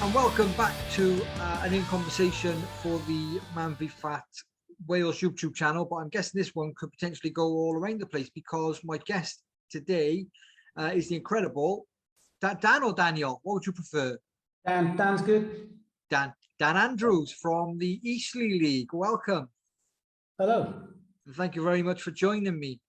and welcome back to an in conversation for the MANvFAT Wales YouTube channel. But I'm guessing this one could potentially go all around the place because my guest today is the incredible Dan or Daniel. What would you prefer? Dan's good. Dan Andrews from the Eastleigh League. Welcome. Hello. And thank you very much for joining me.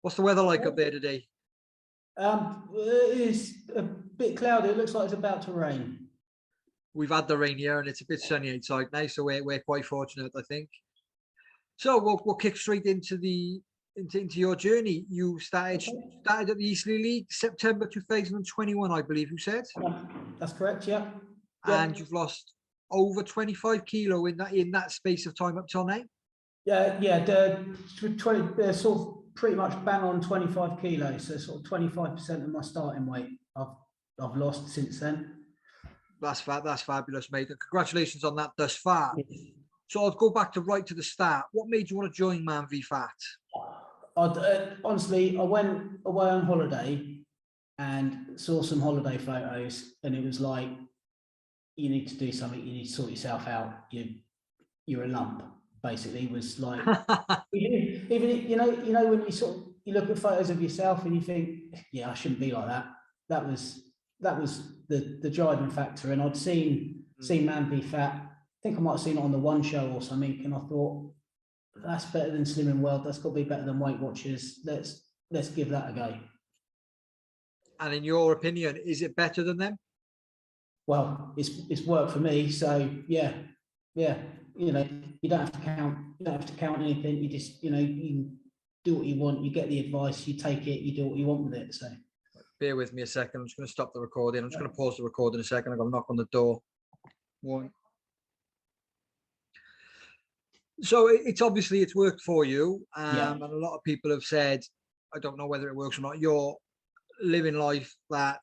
What's the weather like up there today? It's a bit cloudy. It looks like it's about to rain. We've had the rain here and it's a bit sunny outside now, so we're quite fortunate, I think. So we'll kick straight into your journey. You started at the Eastleigh League September 2021, I believe you said. Yeah, that's correct. Yeah. And you've lost over 25 kilo in that space of time up till now. Yeah. They're sort of pretty much bang on 25 kilos. So sort of 25% of my starting weight I've lost since then. That's fabulous, mate. And congratulations on that thus far. So I'll go back right to the start. What made you want to join MANvFAT? Honestly, I went away on holiday and saw some holiday photos, and it was like, you need to do something. You need to sort yourself out. You're a lump, basically. It was like, even you know when you look at photos of yourself and you think, yeah, I shouldn't be like that. That was the driving factor. And I'd seen MANvFAT. I think I might have seen it on the One Show or something, and I thought, that's better than Slimming World. That's got to be better than Weight Watchers. Let's give that a go. And in your opinion, is it better than them? Well, it's worked for me. So yeah. You know, you don't have to count anything. You just, you can do what you want. You get the advice. You take it. You do what you want with it. So. Bear with me a second. I'm just going to stop the recording. I'm just going to pause the recording a second. I'm going to knock on the door. One. So it's obviously it's worked for you, and a lot of people have said, I don't know whether it works or not. You're living life that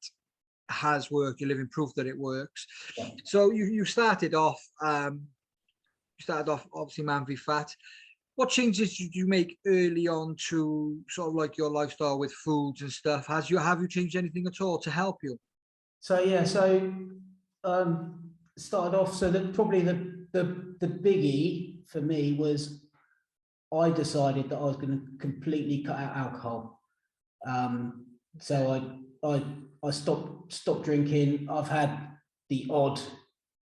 has worked. You're living proof that it works. Yeah. So you started off. Obviously MANvFAT. What changes did you make early on to sort of like your lifestyle with foods and stuff? Have you changed anything at all to help you? So started off. So that probably the biggie for me was I decided that I was going to completely cut out alcohol. So I stopped drinking. I've had the odd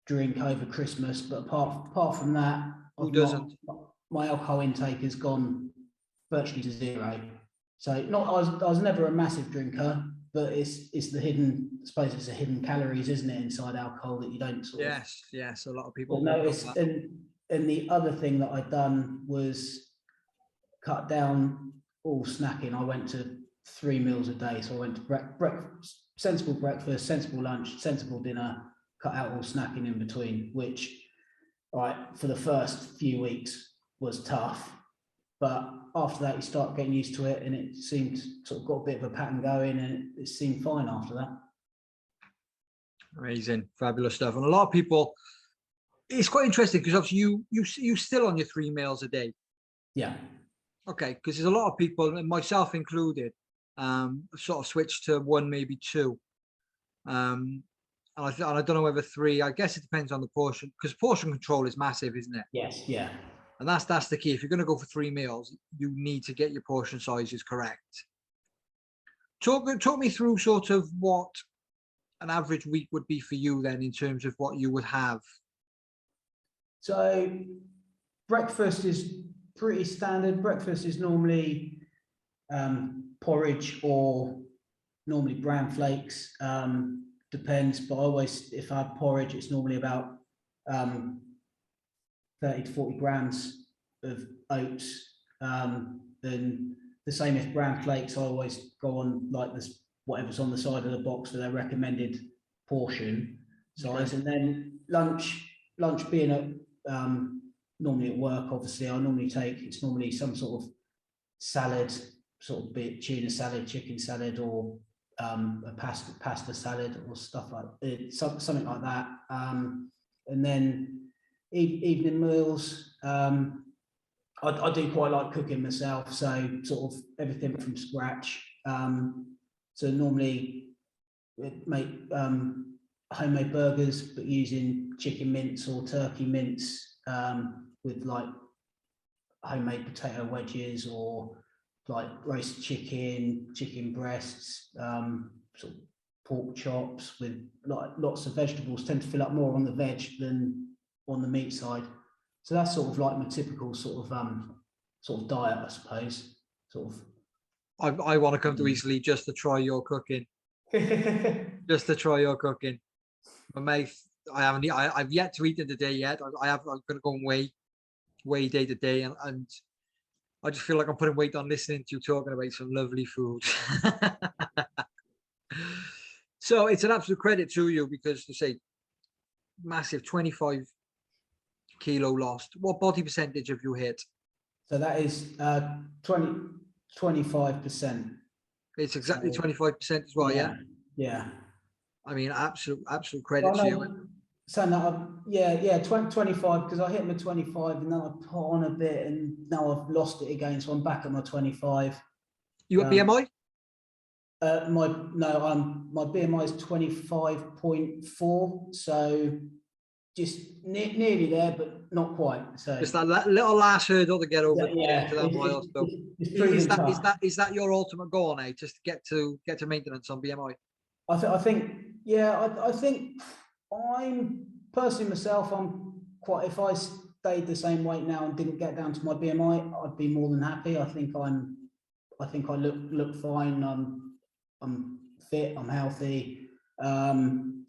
drink over Christmas, but apart from that, who doesn't? My alcohol intake has gone virtually to zero. So I was never a massive drinker, but it's the hidden, I suppose it's the hidden calories, isn't it, inside alcohol that you don't sort of. Yes, a lot of people notice. And the other thing that I'd done was cut down all snacking. I went to 3 meals a day. So I went to sensible breakfast, sensible lunch, sensible dinner, cut out all snacking in between, which, for the first few weeks was tough, but after that you start getting used to it, and it seemed sort of got a bit of a pattern going, and it seemed fine after that. Amazing, fabulous stuff. And a lot of people, it's quite interesting because obviously you still on your 3 meals a day. Yeah. Okay, because there's a lot of people, and myself included, sort of switched to 1, maybe 2. And I don't know whether 3. I guess it depends on the portion, because portion control is massive, isn't it? Yes. Yeah. And that's the key. If you're going to go for 3 meals, you need to get your portion sizes correct. Talk me through sort of what an average week would be for you then, in terms of what you would have. So breakfast is pretty standard. Breakfast is normally porridge or normally bran flakes. Depends, but always, if I have porridge, it's normally about 30 to 40 grams of oats. Then the same if bran flakes, I always go on like this, whatever's on the side of the box for their recommended portion size. And then lunch being at normally at work, obviously I normally take, it's normally some sort of salad, sort of be it tuna salad, chicken salad, or a pasta salad or stuff like it, something like that. And then evening meals, I do quite like cooking myself, so sort of everything from scratch. So normally homemade burgers, but using chicken mince or turkey mince, with like homemade potato wedges or like roast chicken breasts, sort of pork chops with like lots of vegetables. Tend to fill up more on the veg than on the meat side. So that's sort of like my typical sort of diet, I suppose. Sort of. I want to come to Eastleigh just to try your cooking. Just to try your cooking. My mate, I've yet to eat it today yet. I'm going to go and weigh day to day, and I just feel like I'm putting weight on listening to you talking about some lovely food. So it's an absolute credit to you, because to say massive 25 kilo lost. What body percentage have you hit? So that is 25%. It's exactly 25% as well. Yeah. I mean, absolute credit to you. Saying that, 25, because I hit my 25 and then I put on a bit and now I've lost it again, so I'm back at my 25. You at BMI? My BMI is 25.4, so just nearly there, but not quite. So just that little last hurdle to get over. Yeah, that milestone. Is that your ultimate goal now? Just to get to maintenance on BMI? I think I'm personally myself, I'm quite, if I stayed the same weight now and didn't get down to my BMI, I'd be more than happy. I think I look fine. I'm fit, I'm healthy.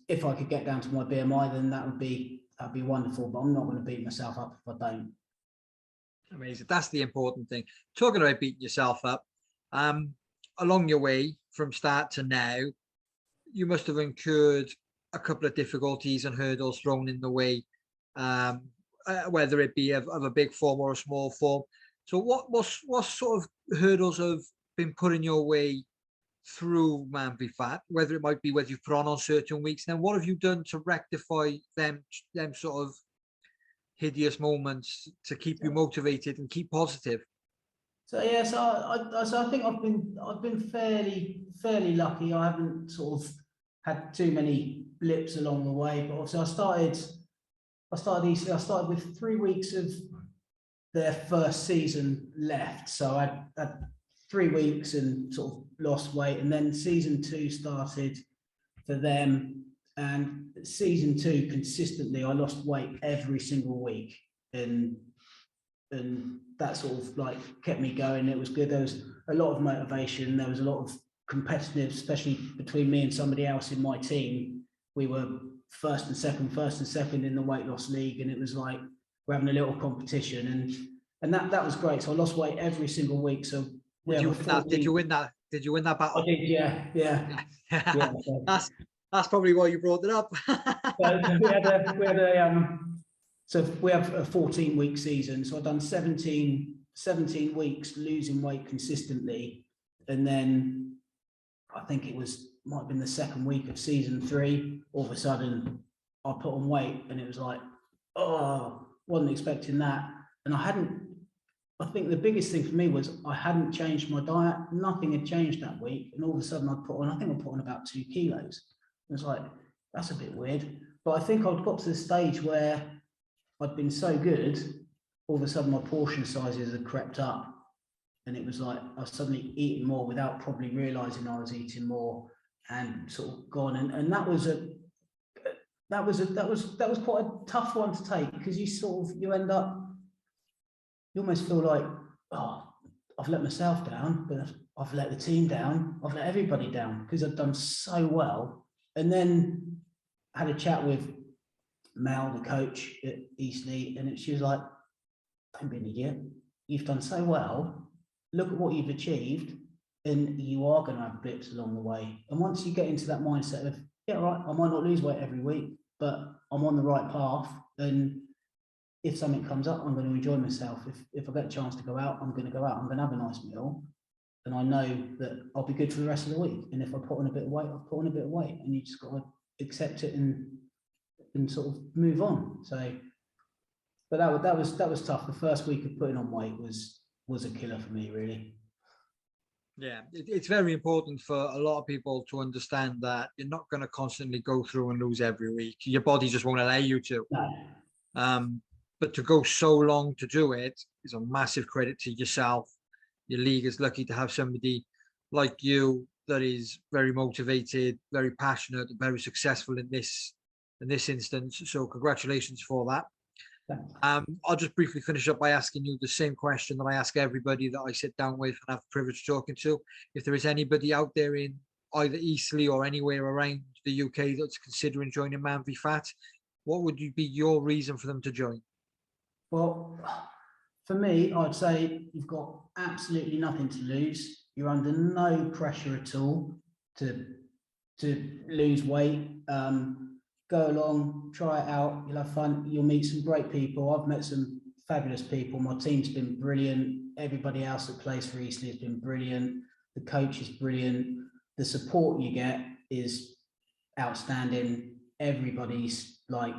If I could get down to my BMI, then that'd be wonderful, but I'm not going to beat myself up if I don't. Amazing. That's the important thing. Talking about beating yourself up, along your way from start to now, you must have incurred a couple of difficulties and hurdles thrown in the way, whether it be of a big form or a small form. So what sort of hurdles have been put in your way through MANvFAT, whether it might be whether you've put on certain weeks, then what have you done to rectify them sort of hideous moments to keep you motivated and keep positive? So yeah, so I think I've been fairly lucky. I haven't sort of had too many blips along the way, but also I started with 3 weeks of their first season left. So I had 3 weeks and sort of lost weight, and then season 2 started for them, and season 2 consistently I lost weight every single week, and that sort of like kept me going. It was good. There was a lot of motivation. There was a lot of competitive, especially between me and somebody else in my team. We were first and second in the weight loss league, and it was like we're having a little competition, and that was great. So I lost weight every single week. So did you win that battle? I did, yeah. That's probably why you brought it up. So we have a 14-week season. So I've done 17 weeks losing weight consistently, and then I think might have been the second week of season 3. All of a sudden, I put on weight, and it was like, oh, wasn't expecting that. And I think the biggest thing for me was I hadn't changed my diet. Nothing had changed that week, and all of a sudden I put on about 2 kilos. It was like, that's a bit weird. But I think I'd got to the stage where I'd been so good, all of a sudden my portion sizes had crept up, and it was like I was suddenly eating more without probably realizing I was eating more, and sort of gone. And that was quite a tough one to take, because you almost feel like, oh, I've let myself down, but I've let the team down, I've let everybody down, because I've done so well. And then I had a chat with Mel, the coach at Eastleigh, and she was like, don't be an idiot. You've done so well. Look at what you've achieved, and you are going to have blips along the way. And once you get into that mindset of, yeah, right, I might not lose weight every week, but I'm on the right path, and if something comes up, I'm going to enjoy myself. If I get a chance to go out, I'm going to go out. I'm going to have a nice meal, and I know that I'll be good for the rest of the week. And if I put on a bit of weight, I'll put on a bit of weight, and you just got to accept it and sort of move on. So, but that was tough. The first week of putting on weight was a killer for me, really. Yeah, it's very important for a lot of people to understand that you're not going to constantly go through and lose every week. Your body just won't allow you to. No. But to go so long to do it is a massive credit to yourself. Your league is lucky to have somebody like you that is very motivated, very passionate, and very successful in this instance. So congratulations for that. I'll just briefly finish up by asking you the same question that I ask everybody that I sit down with and have the privilege of talking to. If there is anybody out there in either Eastleigh or anywhere around the UK that's considering joining MANvFAT, what would be your reason for them to join? Well, for me, I'd say you've got absolutely nothing to lose. You're under no pressure at all to lose weight. Go along, try it out. You'll have fun. You'll meet some great people. I've met some fabulous people. My team's been brilliant. Everybody else that plays for Eastleigh has been brilliant. The coach is brilliant. The support you get is outstanding. Everybody's like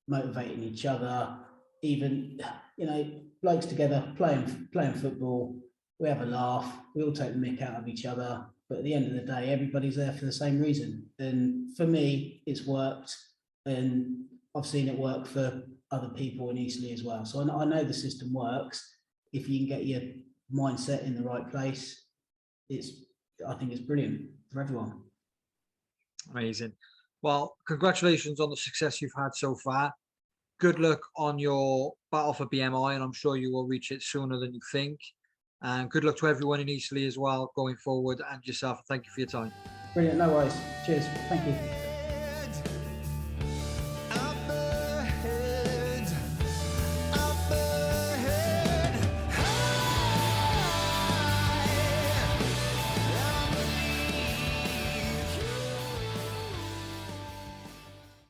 motivating each other. Even, you know, blokes together playing football. We have a laugh. We all take the mick out of each other. But at the end of the day, everybody's there for the same reason. And for me, it's worked. And I've seen it work for other people in Eastleigh as well. So I know the system works. If you can get your mindset in the right place, I think it's brilliant for everyone. Amazing. Well, congratulations on the success you've had so far. Good luck on your battle for BMI, and I'm sure you will reach it sooner than you think. And good luck to everyone in Eastleigh as well going forward, and yourself. Thank you for your time. Brilliant. No worries. Cheers. Thank you.